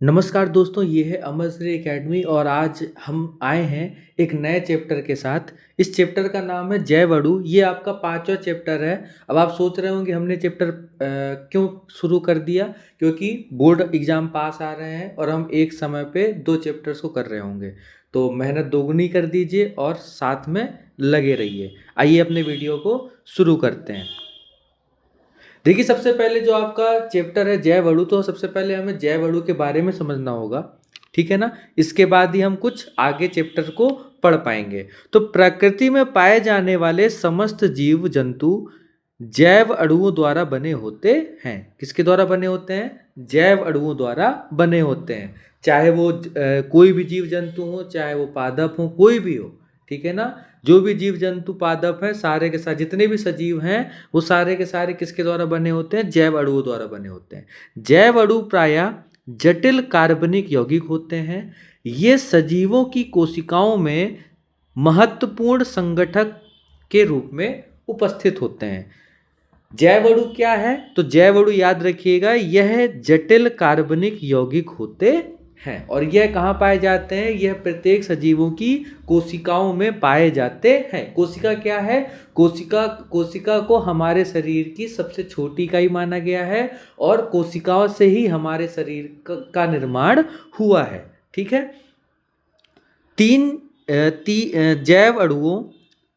नमस्कार दोस्तों, ये है अमर श्री एकेडमी और आज हम आए हैं एक नए चैप्टर के साथ। इस चैप्टर का नाम है जैव अणु। ये आपका 5वां चैप्टर है। अब आप सोच रहे होंगे हमने चैप्टर क्यों शुरू कर दिया, क्योंकि बोर्ड एग्ज़ाम पास आ रहे हैं और हम एक समय पे 2 चैप्टर्स को कर रहे होंगे। तो मेहनत दोगुनी कर दीजिए और साथ में लगे रहिए। आइए अपने वीडियो को शुरू करते हैं। देखिए, सबसे पहले जो आपका चैप्टर है जैव अणु, तो सबसे पहले हमें जैव अणु के बारे में समझना होगा, ठीक है ना। इसके बाद ही हम कुछ आगे चैप्टर को पढ़ पाएंगे। तो प्रकृति में पाए जाने वाले समस्त जीव जंतु जैव अणुओं द्वारा बने होते हैं। किसके द्वारा बने होते हैं? जैव अणुओं द्वारा बने होते हैं। चाहे वो कोई भी जीव जंतु हो, चाहे वो पादप हो, कोई भी हो, ठीक है ना। जो भी जीव जंतु पादप हैं, सारे के सारे जितने भी सजीव हैं, वो सारे के सारे किसके द्वारा बने होते हैं? जैव अणुओं द्वारा बने होते हैं। जैव अणु प्रायः जटिल कार्बनिक यौगिक होते हैं। ये सजीवों की कोशिकाओं में महत्वपूर्ण संगठक के रूप में उपस्थित होते हैं। जैव अणु क्या है? तो जैव अणु याद रखिएगा, यह जटिल कार्बनिक यौगिक होते हैं। और यह कहाँ पाए जाते हैं? यह प्रत्येक सजीवों की कोशिकाओं में पाए जाते हैं। कोशिका क्या है? कोशिका को हमारे शरीर की सबसे छोटी इकाई माना गया है और कोशिकाओं से ही हमारे शरीर का निर्माण हुआ है, ठीक है। जैव अणुओं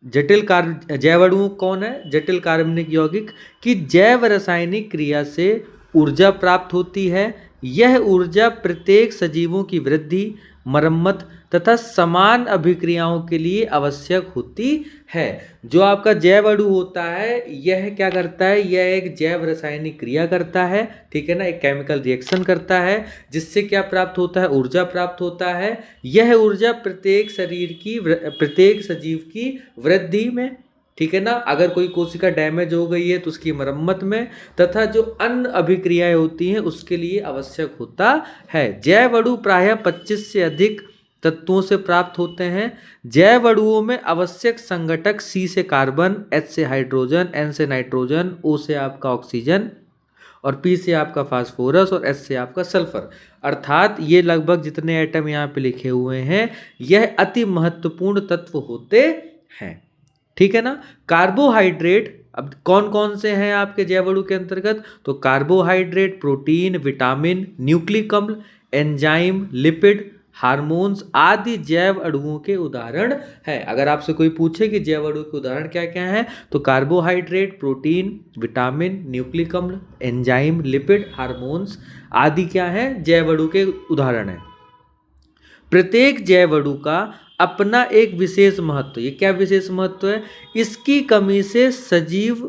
जैव अणु कौन है? जटिल कार्बनिक यौगिक की जैव रासायनिक क्रिया से ऊर्जा प्राप्त होती है। यह ऊर्जा प्रत्येक सजीवों की वृद्धि, मरम्मत तथा समान अभिक्रियाओं के लिए आवश्यक होती है। जो आपका जैव अणु होता है, यह क्या करता है? यह एक जैव रासायनिक क्रिया करता है, ठीक है ना। एक केमिकल रिएक्शन करता है, जिससे क्या प्राप्त होता है? ऊर्जा प्राप्त होता है। यह ऊर्जा प्रत्येक प्रत्येक सजीव की वृद्धि में, ठीक है ना, अगर कोई कोशिका डैमेज हो गई है तो उसकी मरम्मत में, तथा जो अन्य अभिक्रियाएं होती हैं उसके लिए आवश्यक होता है। जैव अणु प्रायः 25 से अधिक तत्वों से प्राप्त होते हैं। जैव अणुओं में आवश्यक संगठक C से कार्बन, H से हाइड्रोजन, N से नाइट्रोजन, O से आपका ऑक्सीजन और P से आपका फास्फोरस और S से आपका सल्फर। अर्थात ये लगभग जितने एटम यहाँ पे लिखे हुए हैं, यह अति महत्वपूर्ण तत्व होते हैं, ठीक है ना। कार्बोहाइड्रेट अब कौन कौन से हैं आपके जैव अणु के अंतर्गत? तो कार्बोहाइड्रेट, प्रोटीन, विटामिन, न्यूक्लिक अम्ल, एंजाइम, लिपिड, हार्मोन्स आदि जैव अणुओं के उदाहरण हैं। अगर आपसे कोई पूछे कि जैव अणु के उदाहरण क्या क्या हैं, तो कार्बोहाइड्रेट, प्रोटीन, विटामिन, न्यूक्लिक अम्ल, एंजाइम, लिपिड, हार्मोन्स आदि क्या हैं? जैव अणु के उदाहरण हैं। प्रत्येक जैव अणु का अपना एक विशेष महत्व। ये क्या विशेष महत्व है? इसकी कमी से सजीव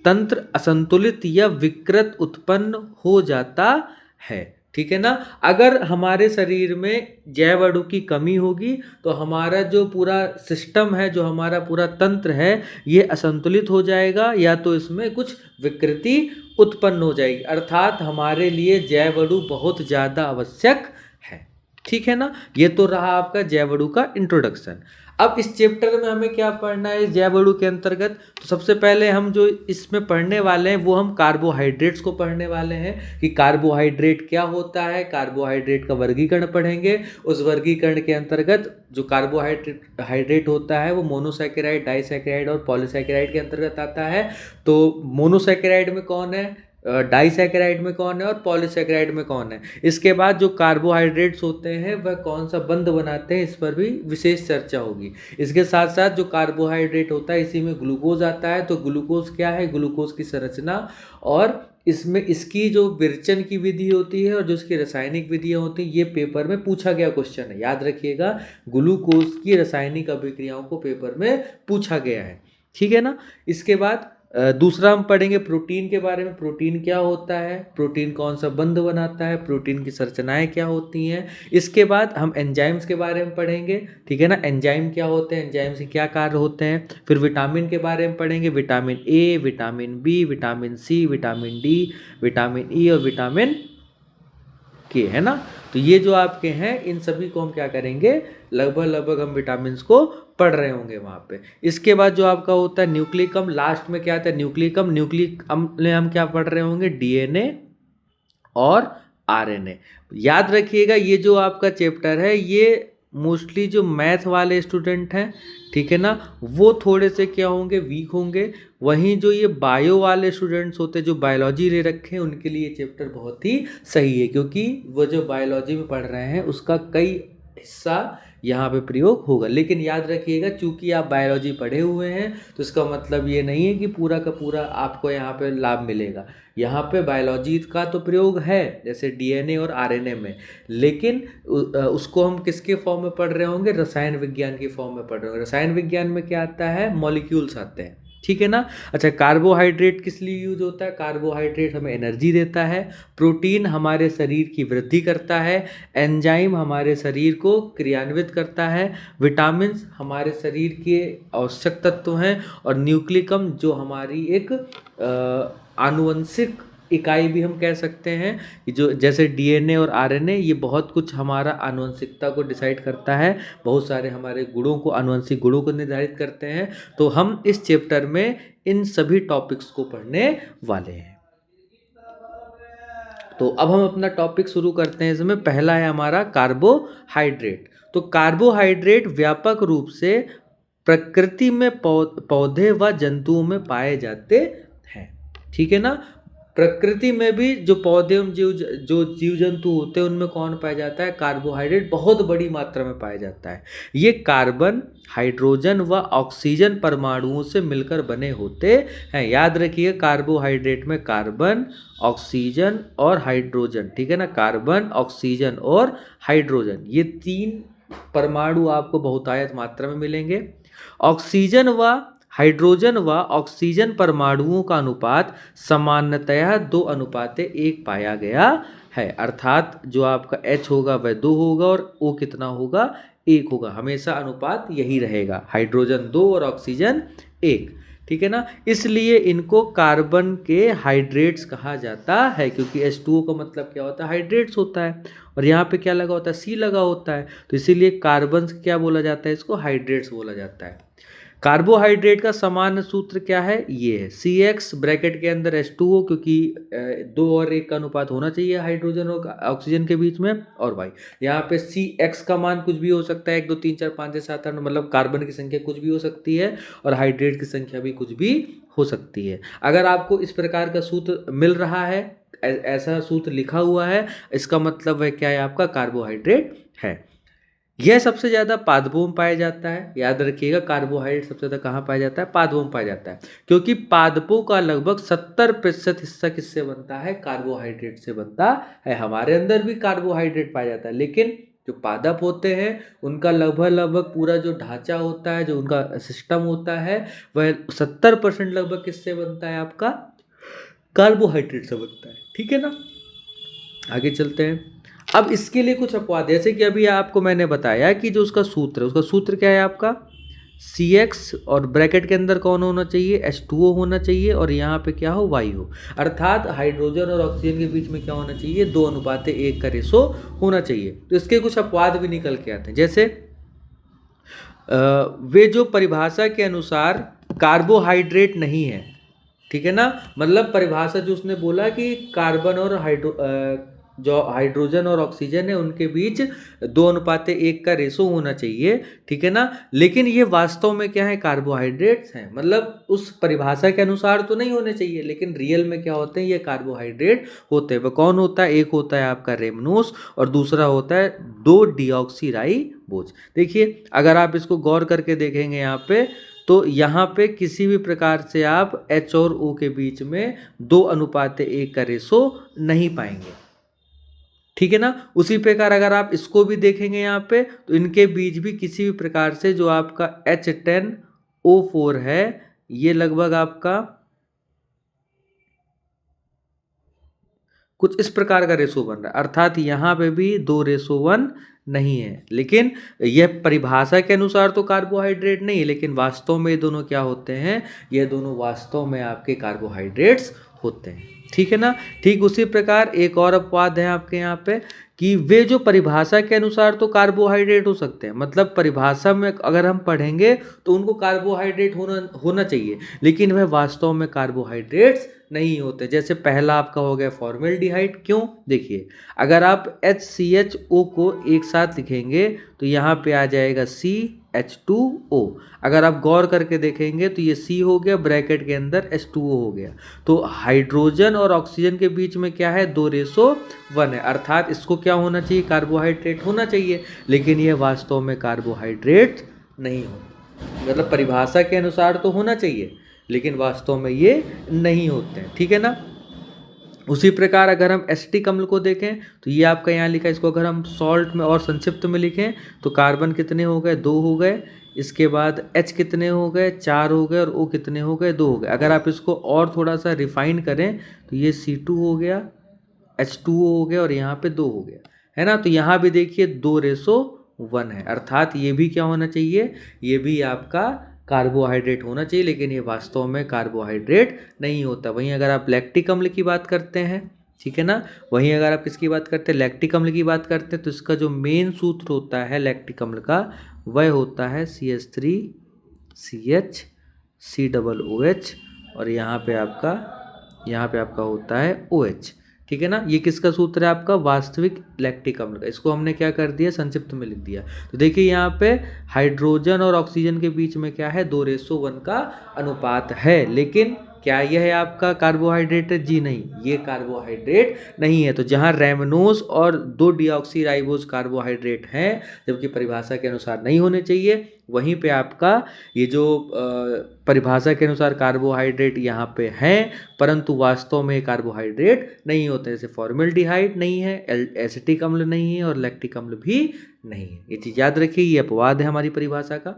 तंत्र असंतुलित या विकृत उत्पन्न हो जाता है, ठीक है ना। अगर हमारे शरीर में जैव अणु की कमी होगी तो हमारा जो पूरा सिस्टम है, जो हमारा पूरा तंत्र है, ये असंतुलित हो जाएगा या तो इसमें कुछ विकृति उत्पन्न हो जाएगी। अर्थात हमारे लिए जैव अणु बहुत ज़्यादा आवश्यक है, ठीक है ना। ये तो रहा आपका जैव अणु का इंट्रोडक्शन। अब इस चैप्टर में हमें क्या पढ़ना है जैव अणु के अंतर्गत? तो सबसे पहले हम जो इसमें पढ़ने वाले हैं वो हम कार्बोहाइड्रेट्स को पढ़ने वाले हैं कि कार्बोहाइड्रेट क्या होता है। कार्बोहाइड्रेट का वर्गीकरण पढ़ेंगे। उस वर्गीकरण के अंतर्गत जो कार्बोहाइड्रेट होता है वो मोनोसैकेराइड, डाइसैकेराइड और पॉलीसैकेराइड के अंतर्गत आता है। तो मोनोसैकेराइड में कौन है, डाइसैकेराइड में कौन है और पॉलीसैकेराइड में कौन है। इसके बाद जो कार्बोहाइड्रेट्स होते हैं वह कौन सा बंध बनाते हैं, इस पर भी विशेष चर्चा होगी। इसके साथ साथ जो कार्बोहाइड्रेट होता है इसी में ग्लूकोज आता है। तो ग्लूकोज क्या है, ग्लूकोज की संरचना और इसमें इसकी जो विरचन की विधि होती है और जो इसकी रासायनिक विधियाँ होती हैं, ये पेपर में पूछा गया क्वेश्चन है, याद रखिएगा। ग्लूकोज की रासायनिक अभिक्रियाओं को पेपर में पूछा गया है, ठीक है ना। इसके बाद दूसरा हम पढ़ेंगे प्रोटीन के बारे में। प्रोटीन क्या होता है, प्रोटीन कौन सा बंध बनाता है, प्रोटीन की संरचनाएं क्या होती हैं। इसके बाद हम एंजाइम्स के बारे में पढ़ेंगे, ठीक है ना। एंजाइम क्या होते हैं, एंजाइम से क्या कार्य होते हैं। फिर विटामिन के बारे में पढ़ेंगे, vitamin A, vitamin B, vitamin C, vitamin D, vitamin E और विटामिन के, है ना। तो ये जो आपके हैं इन सभी को हम क्या करेंगे, लगभग हम विटामिन को पढ़ रहे होंगे वहाँ पे। इसके बाद जो आपका होता है न्यूक्लिक अम्ल, लास्ट में क्या आता है न्यूक्लिक अम्ल। न्यूक्लिक अम्ल में हम क्या पढ़ रहे होंगे, डीएनए और आरएनए। याद रखिएगा ये जो आपका चैप्टर है ये मोस्टली जो मैथ वाले स्टूडेंट हैं, ठीक है ना, वो थोड़े से क्या होंगे, वीक होंगे। वहीं जो ये बायो वाले स्टूडेंट्स होते हैं जो बायोलॉजी ले रखे हैं उनके लिए चैप्टर बहुत ही सही है, क्योंकि वो जो बायोलॉजी में पढ़ रहे हैं उसका कई हिस्सा यहाँ पे प्रयोग होगा। लेकिन याद रखिएगा चूंकि आप बायोलॉजी पढ़े हुए हैं तो इसका मतलब ये नहीं है कि पूरा का पूरा आपको यहाँ पे लाभ मिलेगा। यहाँ पे बायोलॉजी का तो प्रयोग है जैसे डीएनए और आरएनए में, लेकिन उसको हम किसके फॉर्म में पढ़ रहे होंगे, रसायन विज्ञान की फॉर्म में पढ़ रहे होंगे। रसायन विज्ञान में क्या आता है, मॉलिक्यूल्स आते हैं, ठीक है ना। अच्छा, कार्बोहाइड्रेट किस लिए यूज होता है, कार्बोहाइड्रेट हमें एनर्जी देता है, प्रोटीन हमारे शरीर की वृद्धि करता है, एंजाइम हमारे शरीर को क्रियान्वित करता है, विटामिन्स हमारे शरीर के आवश्यक तत्व हैं, और न्यूक्लिकम जो हमारी एक आनुवंशिक इकाई भी हम कह सकते हैं कि जो जैसे डीएनए और आरएनए ये बहुत कुछ हमारा आनुवंशिकता को डिसाइड करता है, बहुत सारे हमारे गुणों को, आनुवंशिक गुणों को निर्धारित करते हैं। तो हम इस चैप्टर में इन सभी टॉपिक्स को पढ़ने वाले हैं। तो अब हम अपना टॉपिक शुरू करते हैं। इसमें पहला है हमारा कार्बोहाइड्रेट। तो कार्बोहाइड्रेट व्यापक रूप से प्रकृति में पौधे व जंतुओं में पाए जाते हैं, ठीक है ना। प्रकृति में भी जो पौधे जो जीव जंतु होते हैं उनमें कौन पाया जाता है, कार्बोहाइड्रेट बहुत बड़ी मात्रा में पाया जाता है। ये कार्बन, हाइड्रोजन व ऑक्सीजन परमाणुओं से मिलकर बने होते हैं। याद रखिए कार्बोहाइड्रेट में कार्बन, ऑक्सीजन और हाइड्रोजन, ठीक है ना, कार्बन, ऑक्सीजन और हाइड्रोजन, ये 3 परमाणु आपको बहुतायत मात्रा में मिलेंगे। ऑक्सीजन व हाइड्रोजन व ऑक्सीजन परमाणुओं का अनुपात सामान्यतया 2:1 पाया गया है, अर्थात जो आपका H होगा वह 2 होगा और O कितना होगा, 1 होगा। हमेशा अनुपात यही रहेगा, हाइड्रोजन 2 और ऑक्सीजन 1, ठीक है ना। इसलिए इनको कार्बन के हाइड्रेट्स कहा जाता है, क्योंकि H2O का मतलब क्या होता है, हाइड्रेट्स होता है, और यहाँ पे क्या लगा होता है, C लगा होता है, तो इसीलिए कार्बन क्या बोला जाता है, इसको हाइड्रेट्स बोला जाता है। कार्बोहाइड्रेट का सामान्य सूत्र क्या है, ये है CX ब्रैकेट के अंदर H2O, क्योंकि 2 और 1 का अनुपात होना चाहिए हाइड्रोजन और ऑक्सीजन के बीच में, और भाई यहाँ पे CX का मान कुछ भी हो सकता है, 1 2 3 4 5 6 7 8, मतलब कार्बन की संख्या कुछ भी हो सकती है और हाइड्रेट की संख्या भी कुछ भी हो सकती है। अगर आपको इस प्रकार का सूत्र मिल रहा है, ऐसा सूत्र लिखा हुआ है, इसका मतलब वह क्या है, आपका कार्बोहाइड्रेट है। यह सबसे ज़्यादा पादपों में पाया जाता है। याद रखिएगा कार्बोहाइड्रेट सबसे ज़्यादा कहाँ पाया जाता है, पादपों में पाया जाता है, क्योंकि पादपों का लगभग 70% हिस्सा किससे बनता है, कार्बोहाइड्रेट से बनता है। हमारे अंदर भी कार्बोहाइड्रेट पाया जाता है, लेकिन जो पादप होते हैं उनका लगभग पूरा जो ढांचा होता है, जो उनका सिस्टम होता है, वह 70% लगभग किससे बनता है, आपका कार्बोहाइड्रेट से बनता है, ठीक है ना। आगे चलते हैं। अब इसके लिए कुछ अपवाद, जैसे कि अभी आपको मैंने बताया कि जो उसका सूत्र क्या है आपका, CX और ब्रैकेट के अंदर कौन होना चाहिए, H2O होना चाहिए, और यहाँ पे क्या हो, Y हो, अर्थात हाइड्रोजन और ऑक्सीजन के बीच में क्या होना चाहिए, 2:1 का रेशो होना चाहिए। तो इसके कुछ अपवाद भी निकल के आते हैं, जैसे वे जो परिभाषा के अनुसार कार्बोहाइड्रेट नहीं है, ठीक है ना, मतलब परिभाषा जो उसने बोला कि कार्बन और जो हाइड्रोजन और ऑक्सीजन है उनके बीच 2:1 का रेशो होना चाहिए, ठीक है ना, लेकिन ये वास्तव में क्या है, कार्बोहाइड्रेट्स हैं। मतलब उस परिभाषा के अनुसार तो नहीं होने चाहिए, लेकिन रियल में क्या होते हैं, ये कार्बोहाइड्रेट होते हैं। वह कौन होता है, एक होता है आपका रेमनोस और दूसरा होता है 2-डीऑक्सीराइबोज। देखिए अगर आप इसको गौर करके देखेंगे यहाँ पे, तो यहाँ पे किसी भी प्रकार से आप H और O के बीच में 2:1 का रेशो नहीं पाएंगे, ठीक है ना। उसी प्रकार अगर आप इसको भी देखेंगे यहाँ पे, तो इनके बीच भी किसी भी प्रकार से जो आपका H10O4 है, ये लगभग आपका कुछ इस प्रकार का रेशो बन रहा है, अर्थात यहाँ पे भी 2:1 नहीं है। लेकिन यह परिभाषा के अनुसार तो कार्बोहाइड्रेट नहीं है, लेकिन वास्तव में ये दोनों क्या होते हैं, ये दोनों वास्तव में आपके कार्बोहाइड्रेट्स होते हैं, ठीक है ना। ठीक उसी प्रकार एक और अपवाद है आपके यहाँ पे कि वे जो परिभाषा के अनुसार तो कार्बोहाइड्रेट हो सकते हैं, मतलब परिभाषा में अगर हम पढ़ेंगे तो उनको कार्बोहाइड्रेट होना होना चाहिए, लेकिन वह वास्तव में कार्बोहाइड्रेट्स नहीं होते। जैसे पहला आपका हो गया फॉर्मेल्डिहाइड। क्यों? देखिए, अगर आप HCHO को एक साथ लिखेंगे तो यहाँ पे आ जाएगा CH2O। अगर आप गौर करके देखेंगे तो ये C हो गया, ब्रैकेट के अंदर H2O हो गया। तो हाइड्रोजन और ऑक्सीजन के बीच में क्या है? 2:1 है, अर्थात इसको क्या होना चाहिए? कार्बोहाइड्रेट होना चाहिए, लेकिन यह वास्तव में कार्बोहाइड्रेट नहीं हो, मतलब परिभाषा के अनुसार तो होना चाहिए लेकिन वास्तव में ये नहीं होते हैं। ठीक है ना। उसी प्रकार अगर हम एसिटिक अम्ल को देखें तो ये आपका यहाँ लिखा है, इसको अगर हम सॉल्ट में और संक्षिप्त में लिखें तो कार्बन कितने हो गए? 2 हो गए। इसके बाद H कितने हो गए? 4 हो गए। और O कितने हो गए? 2 हो गए। अगर आप इसको और थोड़ा सा रिफाइन करें तो ये C2 हो गया, H2O हो गया और यहाँ पे 2 हो गया, है ना। तो यहाँ भी देखिए 2:1 है, अर्थात ये भी क्या होना चाहिए? ये भी आपका कार्बोहाइड्रेट होना चाहिए, लेकिन ये वास्तव में कार्बोहाइड्रेट नहीं होता। वहीं अगर आप लैक्टिक अम्ल की बात करते हैं, ठीक है ना, वहीं अगर आप किसकी बात करते हैं? लैक्टिक अम्ल की बात करते हैं, तो इसका जो मेन सूत्र होता है लैक्टिक अम्ल का, वह होता है CH3CH COOH और यहाँ पे आपका होता है OH। ठीक है ना। ये किसका सूत्र है? आपका वास्तविक लैक्टिक अम्ल का। इसको हमने क्या कर दिया? संक्षिप्त में लिख दिया। तो देखिए यहाँ पे हाइड्रोजन और ऑक्सीजन के बीच में क्या है? 2:1 का अनुपात है, लेकिन क्या यह आपका कार्बोहाइड्रेट है? जी नहीं, ये कार्बोहाइड्रेट नहीं है। तो जहाँ रेमनोज और 2-डीऑक्सीराइबोज कार्बोहाइड्रेट हैं जबकि परिभाषा के अनुसार नहीं होने चाहिए, वहीं पे आपका ये जो परिभाषा के अनुसार कार्बोहाइड्रेट यहाँ पे हैं परंतु वास्तव में कार्बोहाइड्रेट नहीं होते। जैसे फॉर्मेल्डिहाइड नहीं है, एसिटिक अम्ल नहीं है और लैक्टिक अम्ल भी नहीं है। ये चीज़ याद रखिए, ये अपवाद है हमारी परिभाषा का।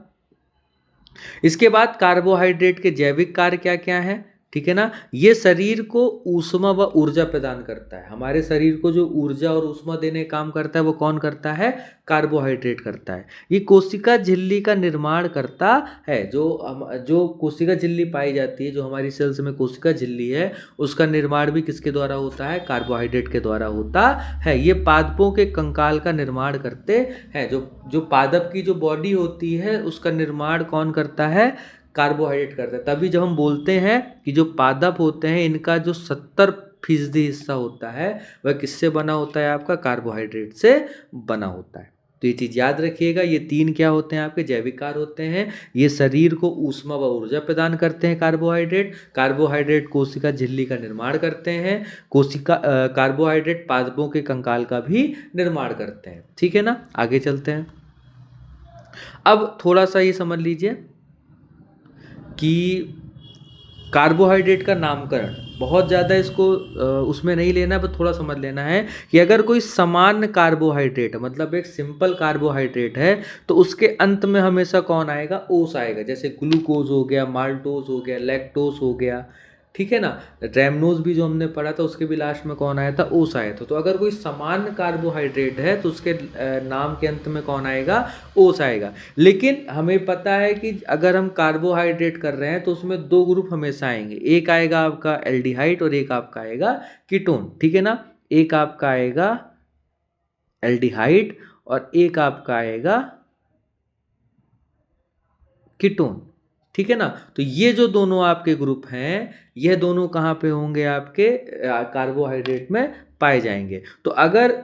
इसके बाद कार्बोहाइड्रेट के जैविक कार्य क्या क्या है? ठीक है ना। ये शरीर को ऊष्मा व ऊर्जा प्रदान करता है। हमारे शरीर को जो ऊर्जा और ऊष्मा देने का काम करता है वो कौन करता है? कार्बोहाइड्रेट करता है। ये कोशिका झिल्ली का निर्माण करता है। जो कोशिका झिल्ली पाई जाती है, जो हमारी सेल्स में कोशिका झिल्ली है, उसका निर्माण भी किसके द्वारा होता है? कार्बोहाइड्रेट के द्वारा होता है। ये पादपों के कंकाल का निर्माण करते हैं। जो पादप की जो बॉडी होती है उसका निर्माण कौन करता है? कार्बोहाइड्रेट करता है। तभी जब हम बोलते हैं कि जो पादप होते हैं इनका जो 70% हिस्सा होता है वह किससे बना होता है? आपका कार्बोहाइड्रेट से बना होता है। तो ये चीज़ याद रखिएगा, ये 3 क्या होते हैं? आपके जैविक कार्य होते हैं। ये शरीर को ऊष्मा व ऊर्जा प्रदान करते हैं कार्बोहाइड्रेट कोशिका झिल्ली का निर्माण करते हैं, कार्बोहाइड्रेट पादपों के कंकाल का भी निर्माण करते हैं। ठीक है ना। आगे चलते हैं। अब थोड़ा सा ये समझ लीजिए कि कार्बोहाइड्रेट का नामकरण बहुत ज़्यादा इसको उसमें नहीं लेना है, पर थोड़ा समझ लेना है कि अगर कोई सामान्य कार्बोहाइड्रेट है, मतलब एक सिंपल कार्बोहाइड्रेट है, तो उसके अंत में हमेशा कौन आएगा? ओस आएगा। जैसे ग्लूकोज हो गया, माल्टोज हो गया, लैक्टोज हो गया, ठीक है ना। रेमनोज भी जो हमने पढ़ा था उसके भी लास्ट में कौन आया था? ओस आया था। तो अगर कोई सामान्य कार्बोहाइड्रेट है तो उसके नाम के अंत में कौन आएगा? ओस आएगा। लेकिन हमें पता है कि अगर हम कार्बोहाइड्रेट कर रहे हैं तो उसमें 2 ग्रुप हमेशा आएंगे। एक आएगा आपका एल्डिहाइड और एक आपका आएगा कीटोन। ठीक है ना। एक आपका आएगा एल्डिहाइड और एक आपका आएगा कीटोन। ठीक है ना। तो ये जो दोनों आपके ग्रुप हैं, यह दोनों कहाँ पे होंगे? आपके कार्बोहाइड्रेट में पाए जाएंगे। तो अगर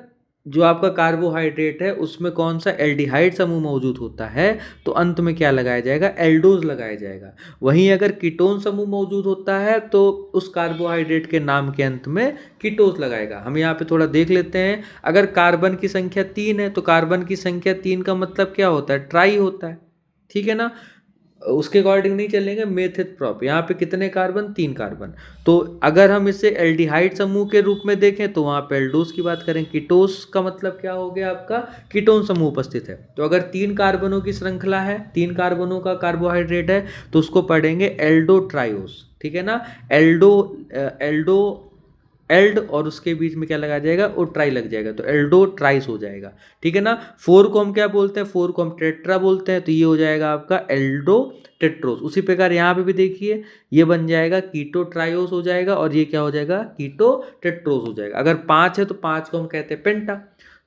जो आपका कार्बोहाइड्रेट है उसमें कौन सा एल्डिहाइड समूह मौजूद होता है तो अंत में क्या लगाया जाएगा? एल्डोज लगाया जाएगा। वहीं अगर कीटोन समूह मौजूद होता है तो उस कार्बोहाइड्रेट के नाम के अंत में कीटोस लगाएगा। हम यहाँ पे थोड़ा देख लेते हैं। अगर कार्बन की संख्या 3 है तो कार्बन की संख्या 3 का मतलब क्या होता है? ट्राई होता है। ठीक है ना। उसके अकॉर्डिंग नहीं चलेंगे, मेथित प्रॉप। यहाँ पे कितने कार्बन? 3 कार्बन। तो अगर हम इसे एल्डिहाइड समूह के रूप में देखें तो वहाँ पे एल्डोस की बात करें। कीटोस का मतलब क्या हो गया? आपका कीटोन समूह उपस्थित है। तो अगर 3 कार्बनों की श्रृंखला है, 3 कार्बनों का कार्बोहाइड्रेट है तो उसको पढ़ेंगे एल्डो ट्रायोस। ठीक है ना। एल्डो एल्ड और उसके बीच में क्या लगा जाएगा, ओ ट्राई लग जाएगा, तो एल्डो ट्राइस हो जाएगा। ठीक है ना। 4 को हम क्या बोलते हैं, 4 को हम टेट्रा बोलते हैं, तो ये हो जाएगा आपका एल्डो टेट्रोस। उसी प्रकार यहाँ पे भी देखिए ये बन जाएगा कीटो ट्रायोस हो जाएगा, और ये क्या हो जाएगा, कीटो टेट्रोस हो जाएगा। अगर 5 है तो 5 को हम कहते हैं पेंटा,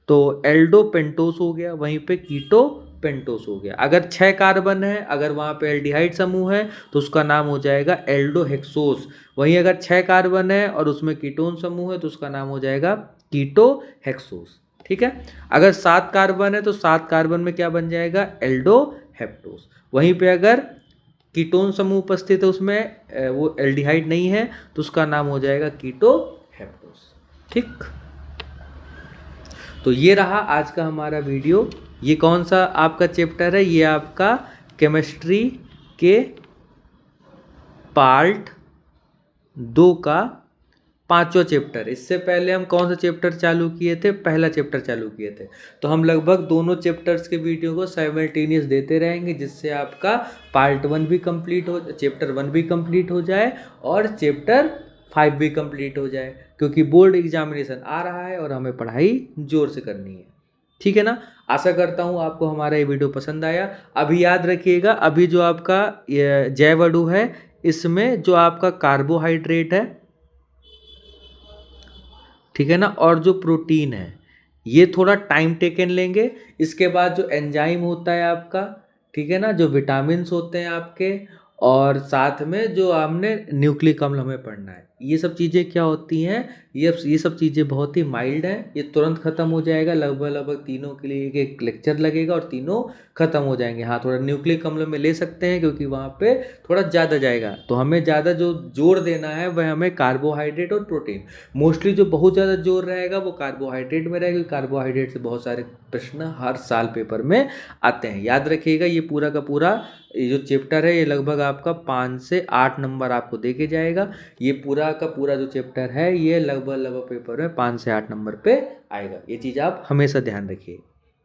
तो एल्डो पेंटोस हो गया, वहीं पे कीटो पेंटोस हो गया। अगर 6 कार्बन है, अगर वहाँ पे एल्डिहाइड समूह है तो उसका नाम हो जाएगा एल्डो हेक्सोस। वहीं अगर 6 कार्बन है और उसमें कीटोन समूह है तो उसका नाम हो जाएगा कीटो हेक्सोस। ठीक है। अगर 7 कार्बन है तो 7 कार्बन में क्या बन जाएगा, एल्डो हेप्टोस। वहीं पे अगर कीटोन समूह उपस्थित है उसमें वो एल्डिहाइड नहीं है तो उसका नाम हो जाएगा कीटो हेप्टोस। ठीक। तो ये रहा आज का हमारा वीडियो। ये कौन सा आपका चैप्टर है, ये आपका केमिस्ट्री के पार्ट 2 का 5वां चैप्टर। इससे पहले हम कौन सा चैप्टर चालू किए थे, पहला चैप्टर चालू किए थे। तो हम लगभग दोनों चैप्टर्स के वीडियो को साइमल्टेनियस देते रहेंगे, जिससे आपका पार्ट 1 भी कंप्लीट हो, चैप्टर 1 भी कंप्लीट हो जाए और चैप्टर 5 भी कंप्लीट हो जाए, क्योंकि बोर्ड एग्जामिनेशन आ रहा है और हमें पढ़ाई जोर से करनी है। ठीक है ना। आशा करता हूँ आपको हमारा ये वीडियो पसंद आया। अभी याद रखिएगा, अभी जो आपका जैव अणु है इसमें जो आपका कार्बोहाइड्रेट है, ठीक है ना, और जो प्रोटीन है ये थोड़ा टाइम टेकन लेंगे। इसके बाद जो एंजाइम होता है आपका, ठीक है ना, जो विटामिन्स होते हैं आपके, और साथ में जो हमने न्यूक्लिक अम्ल हमें पढ़ना है, ये सब चीज़ें क्या होती हैं, ये सब चीज़ें बहुत ही माइल्ड हैं, ये तुरंत ख़त्म हो जाएगा। लगभग तीनों के लिए एक लेक्चर लगेगा और तीनों ख़त्म हो जाएंगे। हाँ, थोड़ा न्यूक्लिक अम्ल में ले सकते हैं क्योंकि वहाँ पे थोड़ा ज़्यादा जाएगा, तो हमें ज़्यादा जो जोर देना है वह हमें कार्बोहाइड्रेट और प्रोटीन। मोस्टली जो बहुत ज़्यादा जोर रहेगा वो कार्बोहाइड्रेट में रहेगा, क्योंकि कार्बोहाइड्रेट से बहुत सारे प्रश्न हर साल पेपर में आते हैं। याद रखिएगा, ये पूरा का पूरा ये जो चैप्टर है ये लगभग आपका 5 से 8 नंबर आपको देके जाएगा। ये पूरा का पूरा जो चैप्टर है ये लगभग पेपर में 5 से 8 नंबर पे आएगा। ये चीज़ आप हमेशा ध्यान रखिए।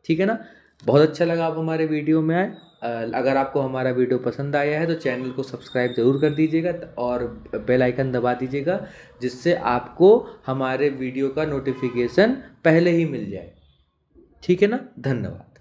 ठीक है ना। बहुत अच्छा लगा आप हमारे वीडियो में आए। अगर आपको हमारा वीडियो पसंद आया है तो चैनल को सब्सक्राइब ज़रूर कर दीजिएगा और बेल आइकन दबा दीजिएगा, जिससे आपको हमारे वीडियो का नोटिफिकेशन पहले ही मिल जाए। ठीक है ना। धन्यवाद।